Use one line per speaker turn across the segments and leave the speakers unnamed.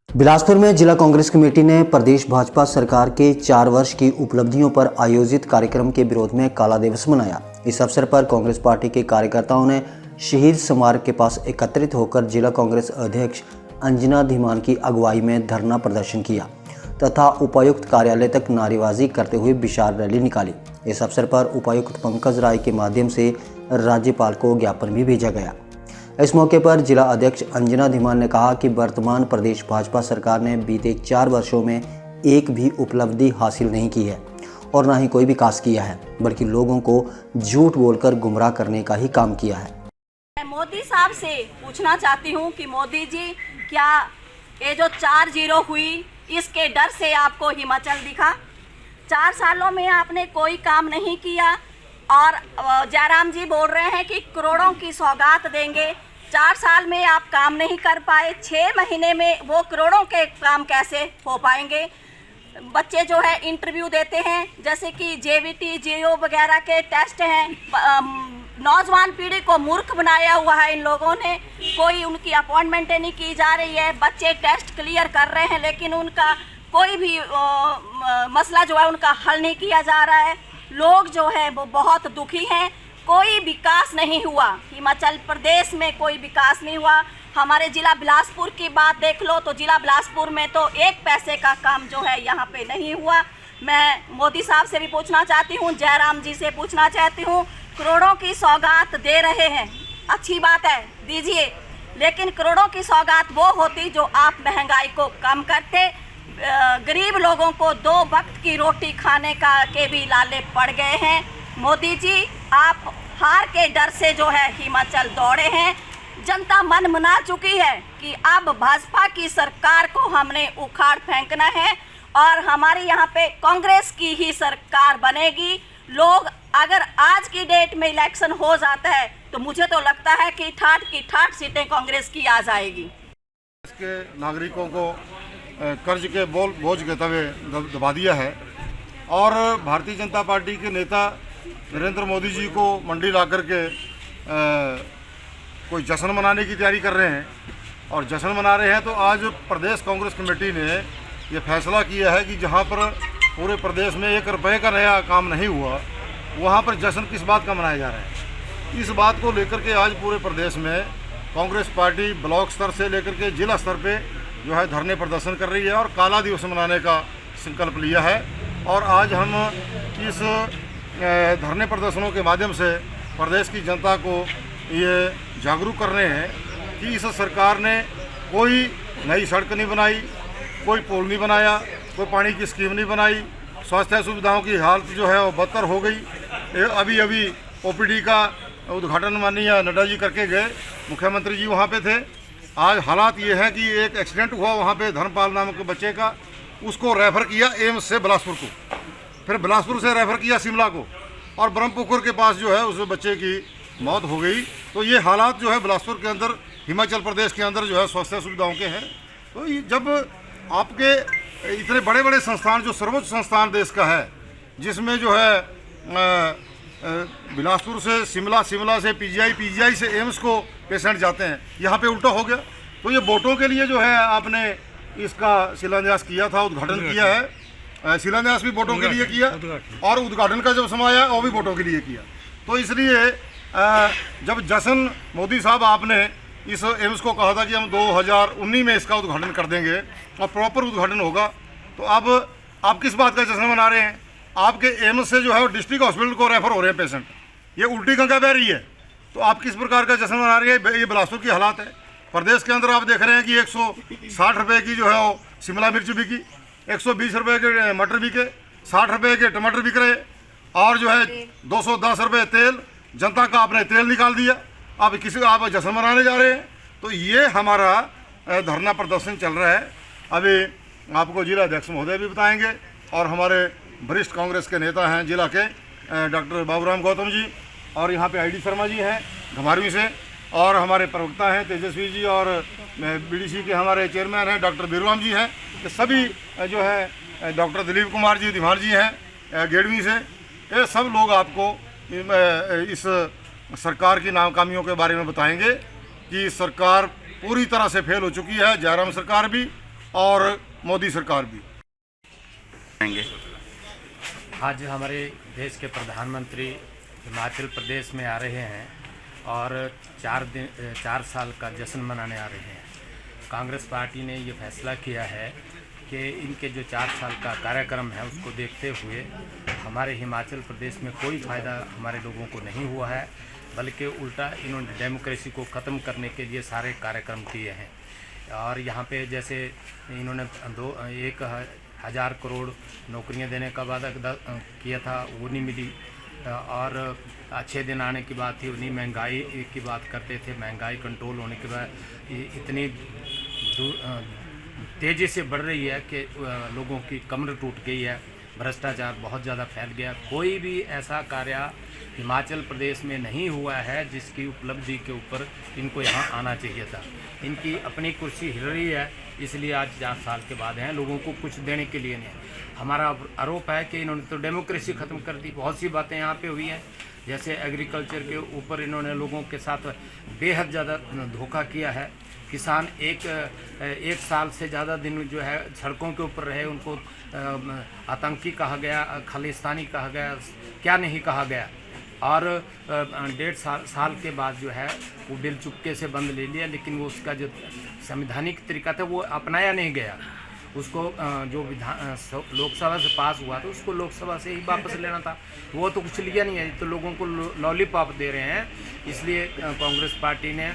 बिलासपुर में जिला कांग्रेस कमेटी ने प्रदेश भाजपा सरकार के 4 वर्ष की उपलब्धियों पर आयोजित कार्यक्रम के विरोध में काला दिवस मनाया। इस अवसर पर कांग्रेस पार्टी के कार्यकर्ताओं ने शहीद स्मारक के पास एकत्रित होकर जिला कांग्रेस अध्यक्ष अंजना धीमान की अगुवाई में धरना प्रदर्शन किया तथा उपायुक्त कार्यालय तक नारेबाजी करते हुए विशाल रैली निकाली। इस अवसर पर उपायुक्त पंकज राय के माध्यम से राज्यपाल को ज्ञापन भी भेजा गया। इस मौके पर जिला अध्यक्ष अंजना धीमान ने कहा कि वर्तमान प्रदेश भाजपा सरकार ने बीते 4 वर्षों में एक भी उपलब्धि हासिल नहीं की है और न ही कोई विकास किया है, बल्कि लोगों को झूठ बोलकर गुमराह करने का ही काम किया है।
मैं मोदी साहब से पूछना चाहती हूं कि मोदी जी, क्या ये जो 4-0 हुई इसके डर से आपको हिमाचल दिखा? 4 सालों में आपने कोई काम नहीं किया और जयराम जी बोल रहे हैं कि करोड़ों की सौगात देंगे। 4 साल में आप काम नहीं कर पाए, 6 महीने में वो करोड़ों के काम कैसे हो पाएंगे? बच्चे जो है इंटरव्यू देते हैं, जैसे कि जेवीटी जीओ वगैरह के टेस्ट हैं। नौजवान पीढ़ी को मूर्ख बनाया हुआ है इन लोगों ने। कोई उनकी अपॉइंटमेंट नहीं की जा रही है। बच्चे टेस्ट क्लियर कर रहे हैं लेकिन उनका कोई भी मसला जो है उनका हल नहीं किया जा रहा है। लोग जो है वो बहुत दुखी हैं। कोई विकास नहीं हुआ, हिमाचल प्रदेश में कोई विकास नहीं हुआ। हमारे ज़िला बिलासपुर की बात देख लो तो ज़िला बिलासपुर में तो 1 पैसे का काम जो है यहाँ पे नहीं हुआ। मैं मोदी साहब से भी पूछना चाहती हूँ, जयराम जी से पूछना चाहती हूँ, करोड़ों की सौगात दे रहे हैं, अच्छी बात है, दीजिए, लेकिन करोड़ों की सौगात वो होती जो आप महंगाई को कम करते। गरीब लोगों को 2 वक्त की रोटी खाने के भी लाले पड़ गए हैं। मोदी जी, आप हार के डर से जो है हिमाचल दौड़े हैं। जनता मन मना चुकी है कि अब भाजपा की सरकार को हमने उखाड़ फेंकना है और हमारी यहाँ पे कांग्रेस की ही सरकार बनेगी। लोग अगर आज की डेट में इलेक्शन हो जाता है तो मुझे तो लगता है कि ठाठ की ठाठ सीटें कांग्रेस की आ जाएगी।
इसके नागरिकों को कर्ज के बोझ के तवे दबा दिया है और भारतीय जनता पार्टी के नेता नरेंद्र मोदी जी को मंडी ला करके कोई जश्न मनाने की तैयारी कर रहे हैं और जश्न मना रहे हैं। तो आज प्रदेश कांग्रेस कमेटी ने ये फैसला किया है कि जहां पर पूरे प्रदेश में 1 रुपये का नया काम नहीं हुआ, वहां पर जश्न किस बात का मनाया जा रहा है। इस बात को लेकर के आज पूरे प्रदेश में कांग्रेस पार्टी ब्लॉक स्तर से लेकर के जिला स्तर पे जो है धरने प्रदर्शन कर रही है और काला दिवस मनाने का संकल्प लिया है। और आज हम इस धरने प्रदर्शनों के माध्यम से प्रदेश की जनता को ये जागरूक कर रहे हैं कि इस सरकार ने कोई नई सड़क नहीं बनाई, कोई पुल नहीं बनाया, कोई पानी की स्कीम नहीं बनाई। स्वास्थ्य सुविधाओं की हालत जो है वो बदतर हो गई। अभी ओपीडी का उद्घाटन माननीय नड्डा जी करके गए, मुख्यमंत्री जी वहाँ पे थे। आज हालात ये है कि एक एक्सीडेंट हुआ वहाँ पे, धर्मपाल नामक के बच्चे का, उसको रेफ़र किया एम्स से बिलासपुर को, फिर बिलासपुर से रेफ़र किया शिमला को और ब्रह्मपुकुर के पास जो है उस बच्चे की मौत हो गई। तो ये हालात जो है बिलासपुर के अंदर, हिमाचल प्रदेश के अंदर जो है स्वास्थ्य सुविधाओं के हैं। तो जब आपके इतने बड़े बड़े संस्थान, जो सर्वोच्च संस्थान देश का है, जिसमें जो है बिलासपुर से शिमला, शिमला से पीजीआई से एम्स को पेशेंट जाते हैं, यहाँ पे उल्टा हो गया। तो ये वोटों के लिए जो है आपने इसका शिलान्यास किया था, उद्घाटन किया है। शिलान्यास भी वोटों के लिए किया और उद्घाटन का जब समय आया वो भी वोटों के लिए किया। तो इसलिए जब जश्न मोदी साहब आपने इस एम्स को कहा था कि हम 2019 में इसका उद्घाटन कर देंगे और प्रॉपर उद्घाटन होगा, तो अब आप किस बात का जश्न मना रहे हैं? आपके एम्स से जो है डिस्ट्रिक्ट हॉस्पिटल को रेफर हो रहे हैं पेशेंट, ये उल्टी गंगा बह रही है। तो आप किस प्रकार का जश्न मना रही है? ये बिलासपुर की हालात है। प्रदेश के अंदर आप देख रहे हैं कि 160 रुपये की जो है वो शिमला मिर्च बिकी, 120 रुपये के मटर बिके, 60 रुपये के टमाटर बिक रहे और जो है 210 रुपये तेल, जनता का आपने तेल निकाल दिया। आप जश्न मनाने जा रहे हैं। तो ये हमारा धरना प्रदर्शन चल रहा है। अभी आपको जिला अध्यक्ष महोदय भी बताएंगे और हमारे वरिष्ठ कांग्रेस के नेता हैं जिला के डॉक्टर बाबूराम गौतम जी, और यहाँ पे आईडी शर्मा जी हैं घमारवी से, और हमारे प्रवक्ता हैं तेजस्वी जी, और बीडीसी के हमारे चेयरमैन हैं डॉक्टर बीरवाम जी हैं। ये सभी जो है डॉक्टर दिलीप कुमार जी धीमार जी हैं गेड़वी से। ये सब लोग आपको इस सरकार की नाकामियों के बारे में बताएंगे कि सरकार पूरी तरह से फेल हो चुकी है। जयराम सरकार भी और मोदी सरकार भी।
आज हमारे देश के प्रधानमंत्री हिमाचल प्रदेश में आ रहे हैं और 4 साल का जश्न मनाने आ रहे हैं। कांग्रेस पार्टी ने ये फैसला किया है कि इनके जो 4 साल का कार्यक्रम है उसको देखते हुए हमारे हिमाचल प्रदेश में कोई फ़ायदा हमारे लोगों को नहीं हुआ है, बल्कि उल्टा इन्होंने डेमोक्रेसी को ख़त्म करने के लिए सारे कार्यक्रम किए हैं। और यहाँ पे जैसे इन्होंने 1,000 करोड़ नौकरियाँ देने का वादा किया था, वो नहीं मिली। और अच्छे दिन आने की बात थी, उन्हीं महंगाई की बात करते थे। महंगाई कंट्रोल होने के बाद इतनी तेज़ी से बढ़ रही है कि लोगों की कमर टूट गई है। भ्रष्टाचार बहुत ज़्यादा फैल गया। कोई भी ऐसा कार्य हिमाचल प्रदेश में नहीं हुआ है जिसकी उपलब्धि के ऊपर इनको यहाँ आना चाहिए था। इनकी अपनी कुर्सी हिल रही है, इसलिए आज 4 साल के बाद हैं, लोगों को कुछ देने के लिए नहीं। हमारा आरोप है कि इन्होंने तो डेमोक्रेसी ख़त्म कर दी। बहुत सी बातें यहाँ पे हुई हैं, जैसे एग्रीकल्चर के ऊपर इन्होंने लोगों के साथ बेहद ज़्यादा धोखा किया है। किसान एक साल से ज़्यादा दिन जो है सड़कों के ऊपर रहे, उनको आतंकी कहा गया, खालिस्तानी कहा गया, क्या नहीं कहा गया। और 1.5 साल के बाद जो है वो बिल चुपके से बंद ले लिया, लेकिन वो उसका जो संवैधानिक तरीका था वो अपनाया नहीं गया। उसको जो लोकसभा से पास हुआ था उसको लोकसभा से ही वापस लेना था, वो तो कुछ लिया नहीं है। तो लोगों को लॉलीपॉप दे रहे हैं। इसलिए कांग्रेस पार्टी ने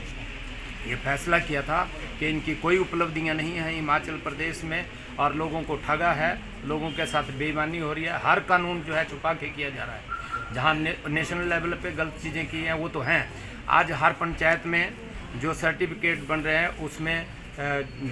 ये फैसला किया था कि इनकी कोई उपलब्धियां नहीं हैं हिमाचल प्रदेश में और लोगों को ठगा है, लोगों के साथ बेईमानी हो रही है। हर कानून जो है छुपा के किया जा रहा है। जहां नेशनल लेवल पे गलत चीज़ें की हैं वो तो हैं। आज हर पंचायत में जो सर्टिफिकेट बन रहे हैं उसमें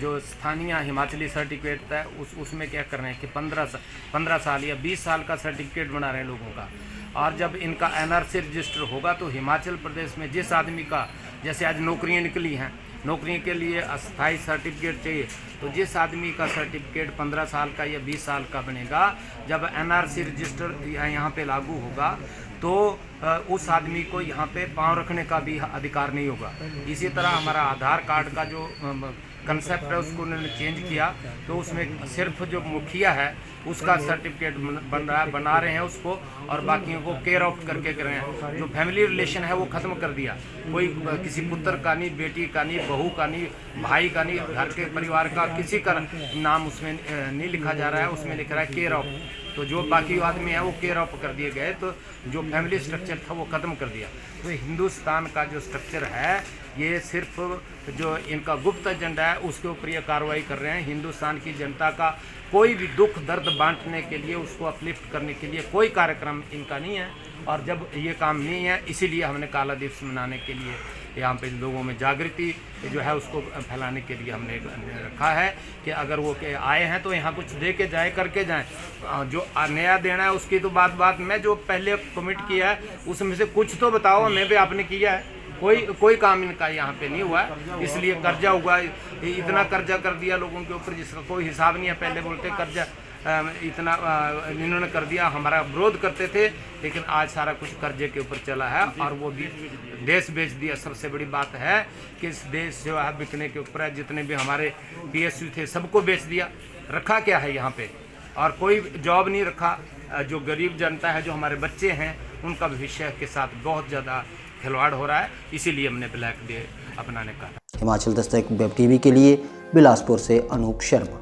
जो स्थानीय हिमाचली सर्टिफिकेट है उसमें क्या कर रहे हैं कि 15 साल या 20 साल का सर्टिफिकेट बना रहे हैं लोगों का। और जब इनका NRC रजिस्टर होगा तो हिमाचल प्रदेश में जिस आदमी का, जैसे आज नौकरियां निकली हैं, नौकरी के लिए अस्थाई सर्टिफिकेट चाहिए, तो जिस आदमी का सर्टिफिकेट 15 साल का या 20 साल का बनेगा, जब NRC रजिस्टर यहाँ पे लागू होगा तो उस आदमी को यहाँ पे पाँव रखने का भी अधिकार नहीं होगा। इसी तरह हमारा आधार कार्ड का जो कंसेप्ट है उसको उन्होंने चेंज किया, तो उसमें सिर्फ जो मुखिया है उसका सर्टिफिकेट बना रहे हैं उसको, और बाकियों को केयर ऑफ करके कर रहे हैं। जो फैमिली रिलेशन है वो ख़त्म कर दिया। कोई किसी पुत्र का नहीं, बेटी का नहीं, बहू का नहीं, भाई का नहीं, घर के परिवार का किसी का नाम उसमें नहीं लिखा जा रहा है, उसमें लिख रहा है केयर ऑफ। तो जो बाकी आदमी है वो केयर ऑफ कर दिए गए, तो जो फैमिली स्ट्रक्चर था वो ख़त्म कर दिया। तो हिंदुस्तान का जो स्ट्रक्चर है ये सिर्फ जो इनका गुप्त एजेंडा है उसके ऊपर ये कार्रवाई कर रहे हैं। हिंदुस्तान की जनता का कोई भी दुख दर्द बांटने के लिए, उसको अपलिफ्ट करने के लिए कोई कार्यक्रम इनका नहीं है। और जब ये काम नहीं है, इसीलिए हमने काला दिवस मनाने के लिए यहाँ पे लोगों में जागृति जो है उसको फैलाने के लिए हमने रखा है कि अगर वो के आए हैं तो यहाँ कुछ दे के जाए, करके जाएं। जो नया देना है उसकी तो बात में जो पहले कमिट किया है उसमें से कुछ तो बताओ हमें भी आपने किया है। कोई काम इनका यहाँ पे नहीं हुआ है, इसलिए कर्जा हुआ। इतना कर्जा कर दिया लोगों के ऊपर जिसका कोई हिसाब नहीं है। पहले बोलते कर्जा इतना इन्होंने कर दिया, हमारा विरोध करते थे, लेकिन आज सारा कुछ कर्जे के ऊपर चला है और वो भी देश बेच दिया। सबसे बड़ी बात है कि इस देश जो है बिकने के ऊपर है। जितने भी हमारे PSU थे सबको बेच दिया। रखा क्या है यहाँ पे? और कोई जॉब नहीं रखा। जो गरीब जनता है, जो हमारे बच्चे हैं, उनका भविष्य के साथ बहुत ज़्यादा खिलवाड़ हो रहा है। इसीलिए हमने ब्लैक डे अपनाने का।
हिमाचल दस्तक वेब टीवी के लिए बिलासपुर से अनूप शर्मा।